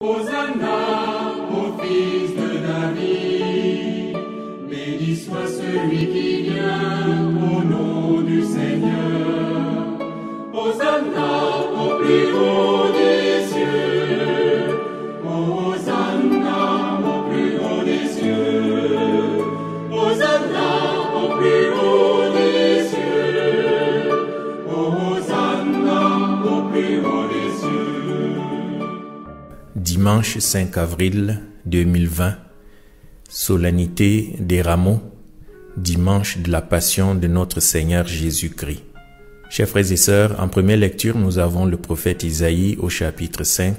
Hosanna au fils de David, béni soit celui qui vient au nom du Seigneur. Hosanna au plus haut des cieux, Hosanna au plus haut des cieux, Hosanna au plus haut des cieux, Hosanna au plus haut des cieux. Dimanche 5 avril 2020, solennité des rameaux, dimanche de la Passion de notre Seigneur Jésus-Christ. Chers frères et sœurs, en première lecture, nous avons le prophète Isaïe au chapitre 5,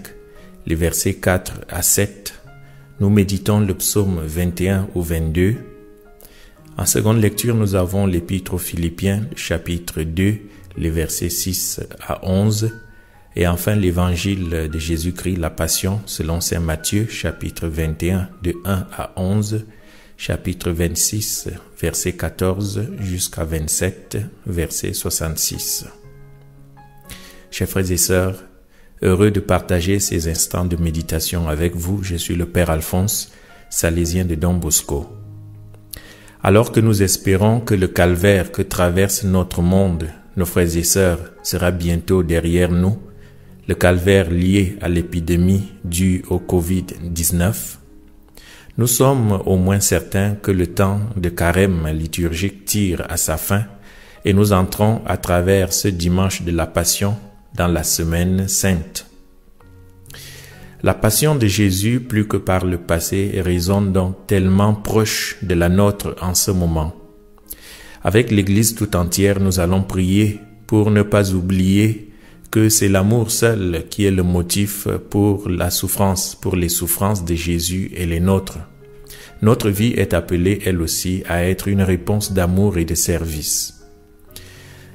les versets 4 à 7. Nous méditons le psaume 21 au 22. En seconde lecture, nous avons l'épître aux Philippiens, chapitre 2, les versets 6 à 11. Et enfin, l'évangile de Jésus-Christ, la Passion, selon saint Matthieu, chapitre 21, de 1 à 11, chapitre 26, verset 14, jusqu'à 27, verset 66. Chers frères et sœurs, heureux de partager ces instants de méditation avec vous, je suis le Père Alphonse, salésien de Don Bosco. Alors que nous espérons que le calvaire que traverse notre monde, nos frères et sœurs, sera bientôt derrière nous, le calvaire lié à l'épidémie due au Covid-19, nous sommes au moins certains que le temps de carême liturgique tire à sa fin et nous entrons à travers ce dimanche de la Passion dans la semaine sainte. La Passion de Jésus, plus que par le passé, résonne donc tellement proche de la nôtre en ce moment. Avec l'Église tout entière, nous allons prier pour ne pas oublier que c'est l'amour seul qui est le motif pour la souffrance, pour les souffrances de Jésus et les nôtres. Notre vie est appelée, elle aussi, à être une réponse d'amour et de service.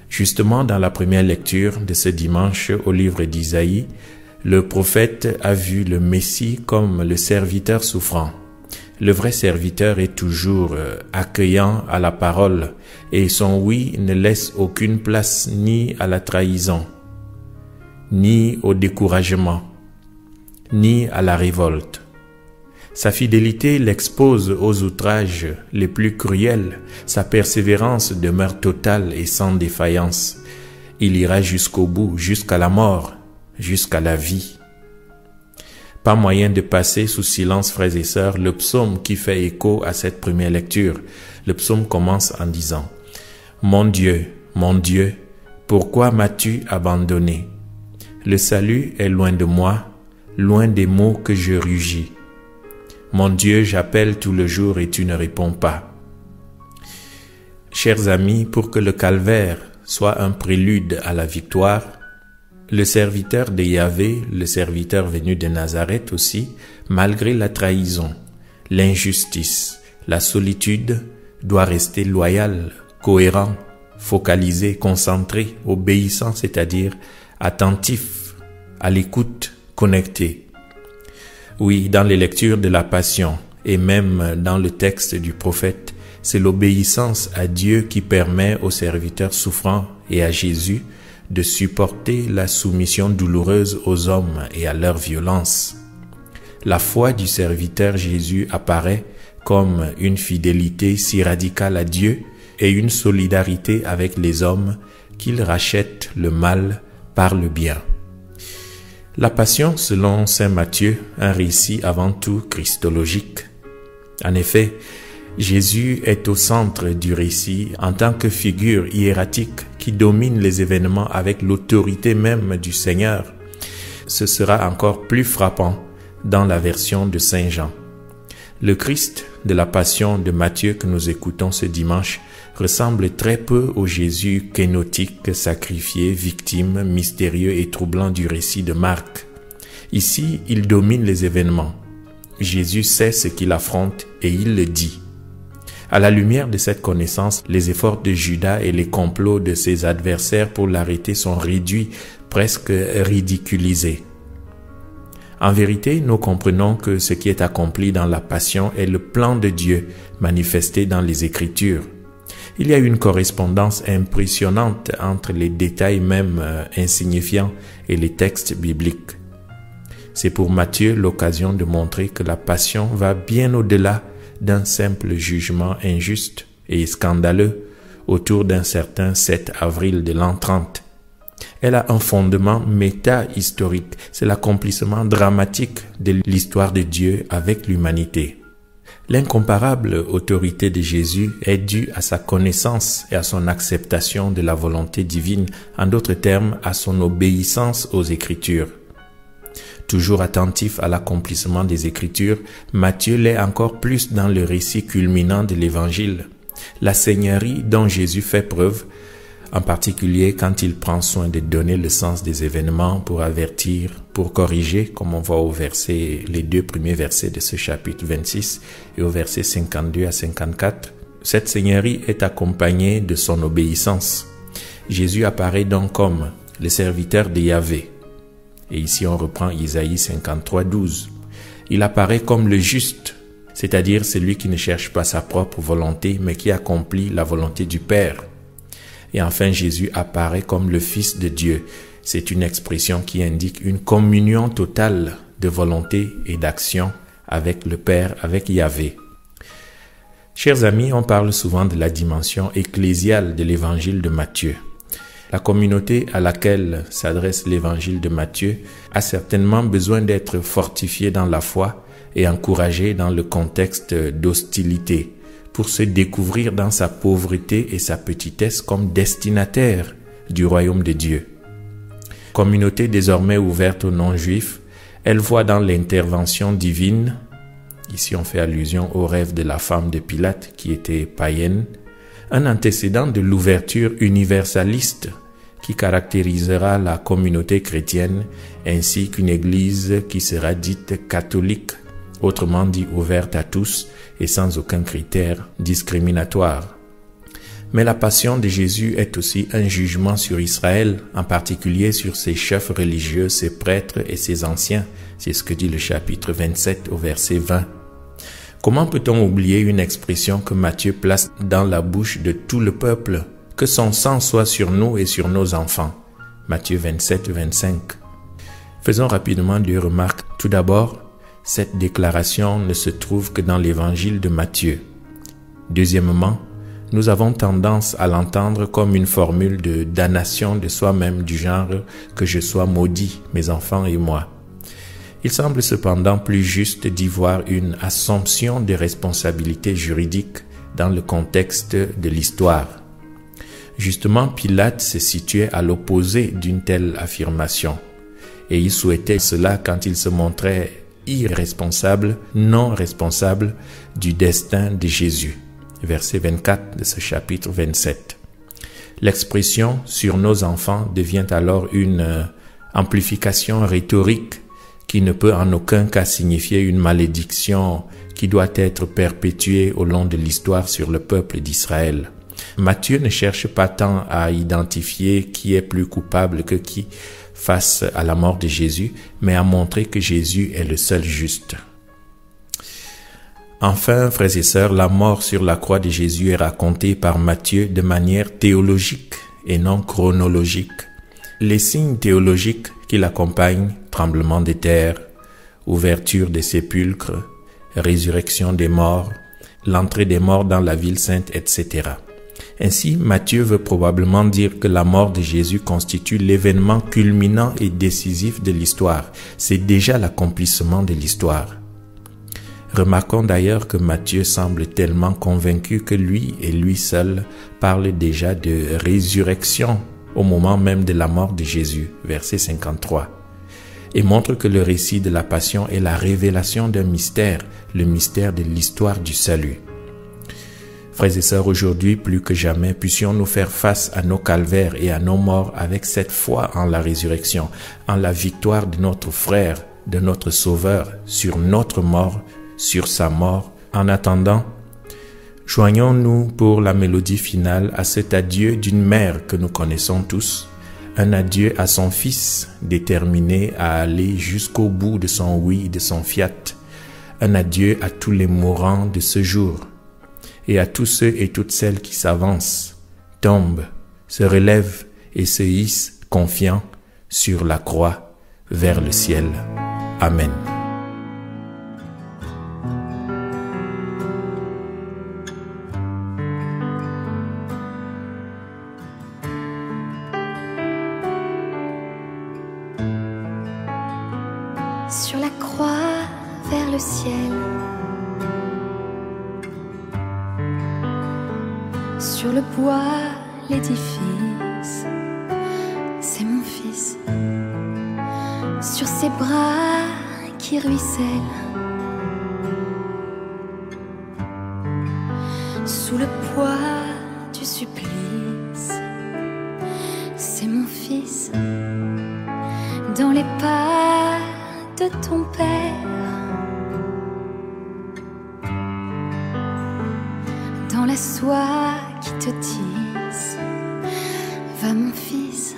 Justement, dans la première lecture de ce dimanche au livre d'Isaïe, le prophète a vu le Messie comme le serviteur souffrant. Le vrai serviteur est toujours accueillant à la parole et son oui ne laisse aucune place ni à la trahison, ni au découragement, ni à la révolte. Sa fidélité l'expose aux outrages les plus cruels, sa persévérance demeure totale et sans défaillance. Il ira jusqu'au bout, jusqu'à la mort, jusqu'à la vie. Pas moyen de passer sous silence, frères et sœurs, le psaume qui fait écho à cette première lecture. Le psaume commence en disant « Mon Dieu, pourquoi m'as-tu abandonné ? Le salut est loin de moi, loin des mots que je rugis. Mon Dieu, j'appelle tout le jour et tu ne réponds pas. » Chers amis, pour que le calvaire soit un prélude à la victoire, le serviteur de Yahvé, le serviteur venu de Nazareth aussi, malgré la trahison, l'injustice, la solitude, doit rester loyal, cohérent, focalisé, concentré, obéissant, c'est-à-dire attentif, à l'écoute, connecté. Oui, dans les lectures de la Passion et même dans le texte du prophète, c'est l'obéissance à Dieu qui permet aux serviteurs souffrants et à Jésus de supporter la soumission douloureuse aux hommes et à leur violence. La foi du serviteur Jésus apparaît comme une fidélité si radicale à Dieu et une solidarité avec les hommes qu'il rachète le mal par le bien. La Passion, selon saint Matthieu, un récit avant tout christologique. En effet, Jésus est au centre du récit en tant que figure hiératique qui domine les événements avec l'autorité même du Seigneur. Ce sera encore plus frappant dans la version de saint Jean. Le Christ de la Passion de Matthieu que nous écoutons ce dimanche ressemble très peu au Jésus kénotique, sacrifié, victime, mystérieux et troublant du récit de Marc. Ici, il domine les événements. Jésus sait ce qu'il affronte et il le dit. À la lumière de cette connaissance, les efforts de Judas et les complots de ses adversaires pour l'arrêter sont réduits, presque ridiculisés. En vérité, nous comprenons que ce qui est accompli dans la Passion est le plan de Dieu manifesté dans les Écritures. Il y a une correspondance impressionnante entre les détails même insignifiants et les textes bibliques. C'est pour Matthieu l'occasion de montrer que la passion va bien au-delà d'un simple jugement injuste et scandaleux autour d'un certain 7 avril de l'an 30. Elle a un fondement méta-historique, c'est l'accomplissement dramatique de l'histoire de Dieu avec l'humanité. L'incomparable autorité de Jésus est due à sa connaissance et à son acceptation de la volonté divine, en d'autres termes, à son obéissance aux Écritures. Toujours attentif à l'accomplissement des Écritures, Matthieu l'est encore plus dans le récit culminant de l'Évangile. La seigneurie dont Jésus fait preuve, en particulier quand il prend soin de donner le sens des événements pour avertir, pour corriger, comme on voit les 2 premiers versets de ce chapitre 26 et au verset 52 à 54. Cette seigneurie est accompagnée de son obéissance. Jésus apparaît donc comme le serviteur de Yahvé. Et ici on reprend Isaïe 53, 12. Il apparaît comme le juste, c'est-à-dire celui qui ne cherche pas sa propre volonté, mais qui accomplit la volonté du Père. Et enfin, Jésus apparaît comme le Fils de Dieu. C'est une expression qui indique une communion totale de volonté et d'action avec le Père, avec Yahvé. Chers amis, on parle souvent de la dimension ecclésiale de l'évangile de Matthieu. La communauté à laquelle s'adresse l'évangile de Matthieu a certainement besoin d'être fortifiée dans la foi et encouragée dans le contexte d'hostilité, pour se découvrir dans sa pauvreté et sa petitesse comme destinataire du royaume de Dieu. Communauté désormais ouverte aux non-juifs, elle voit dans l'intervention divine, ici on fait allusion au rêve de la femme de Pilate qui était païenne, un antécédent de l'ouverture universaliste qui caractérisera la communauté chrétienne ainsi qu'une église qui sera dite catholique, autrement dit ouverte à tous et sans aucun critère discriminatoire. Mais la passion de Jésus est aussi un jugement sur Israël, en particulier sur ses chefs religieux, ses prêtres et ses anciens. C'est ce que dit le chapitre 27 au verset 20. Comment peut-on oublier une expression que Matthieu place dans la bouche de tout le peuple? Que son sang soit sur nous et sur nos enfants. Matthieu 27, 25. Faisons rapidement 2 remarques. Tout d'abord, cette déclaration ne se trouve que dans l'évangile de Matthieu. Deuxièmement, nous avons tendance à l'entendre comme une formule de damnation de soi-même du genre « que je sois maudit, mes enfants et moi ». Il semble cependant plus juste d'y voir une assomption de responsabilité juridique dans le contexte de l'histoire. Justement, Pilate se situait à l'opposé d'une telle affirmation, et il souhaitait cela quand il se montrait irresponsable, non responsable du destin de Jésus. Verset 24 de ce chapitre 27. L'expression « sur nos enfants » devient alors une amplification rhétorique qui ne peut en aucun cas signifier une malédiction qui doit être perpétuée au long de l'histoire sur le peuple d'Israël. Matthieu ne cherche pas tant à identifier qui est plus coupable que qui face à la mort de Jésus, mais à montrer que Jésus est le seul juste. Enfin, frères et sœurs, la mort sur la croix de Jésus est racontée par Matthieu de manière théologique et non chronologique. Les signes théologiques qui l'accompagnent, tremblement des terres, ouverture des sépulcres, résurrection des morts, l'entrée des morts dans la ville sainte, etc. Ainsi, Matthieu veut probablement dire que la mort de Jésus constitue l'événement culminant et décisif de l'histoire. C'est déjà l'accomplissement de l'histoire. Remarquons d'ailleurs que Matthieu semble tellement convaincu que lui et lui seul parle déjà de résurrection au moment même de la mort de Jésus, verset 53, et montre que le récit de la Passion est la révélation d'un mystère, le mystère de l'histoire du salut. Frères et sœurs, aujourd'hui, plus que jamais, puissions-nous faire face à nos calvaires et à nos morts avec cette foi en la résurrection, en la victoire de notre frère, de notre Sauveur, sur notre mort, sur sa mort. En attendant, joignons-nous pour la mélodie finale à cet adieu d'une mère que nous connaissons tous, un adieu à son fils déterminé à aller jusqu'au bout de son oui, de son fiat, un adieu à tous les mourants de ce jour et à tous ceux et toutes celles qui s'avancent, tombent, se relèvent et se hissent confiants sur la croix vers le ciel. Amen. Sur la croix vers le ciel, sur le bois l'édifice, c'est mon fils. Sur ses bras qui ruissellent, sous le poids du supplice, c'est mon fils. Dans les pas de ton Père, dans la soie qui te tisse, va mon fils.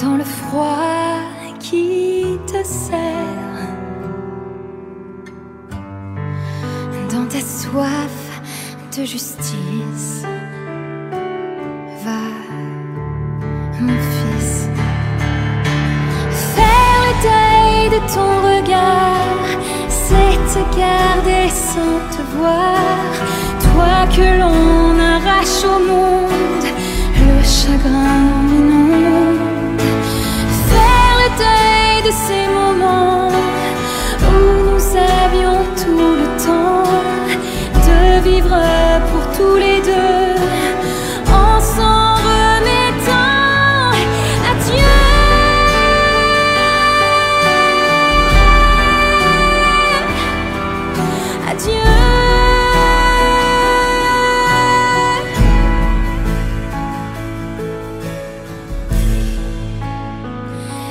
Dans le froid qui te serre, dans ta soif de justice, va mon fils. Faire le deuil de ton regard, c'est te garder sans te voir. Toi que l'on arrache au monde, le chagrin m'inonde. Faire le deuil de ces moments où nous avions tout le temps de vivre pour tous les deux, en s'en remettant à Dieu.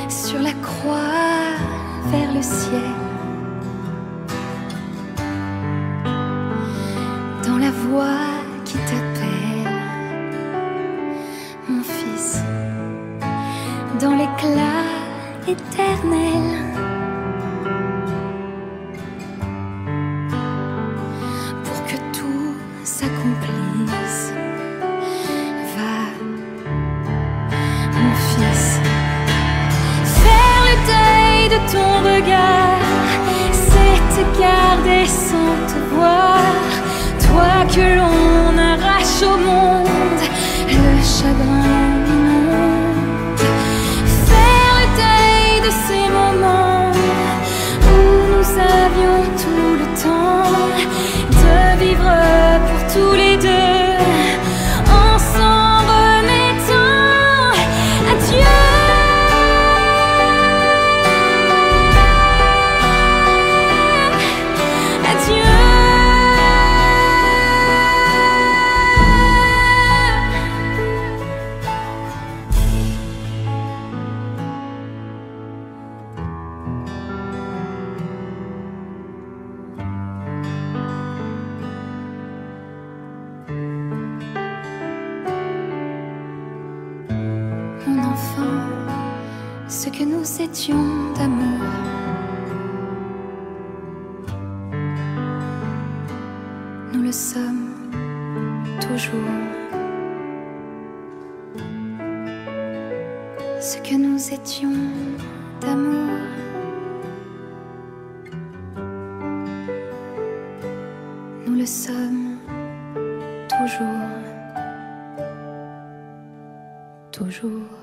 Sur la croix vers le ciel, dans la voix qui t'appelle, mon fils, dans l'éclat éternel, pour que tout s'accomplisse, va, mon fils. De ton regard, c'est te garder sans te voir. Toi que l'on arrache au monde, le chagrin m'inonde. Faire le deuil de ces moments où nous avions tout le temps de vivre pour tous les deux, en s'en remettant à Dieu. Mon enfant, ce que nous étions d'amour, nous le sommes toujours. Ce que nous étions d'amour, nous le sommes toujours. Toujours.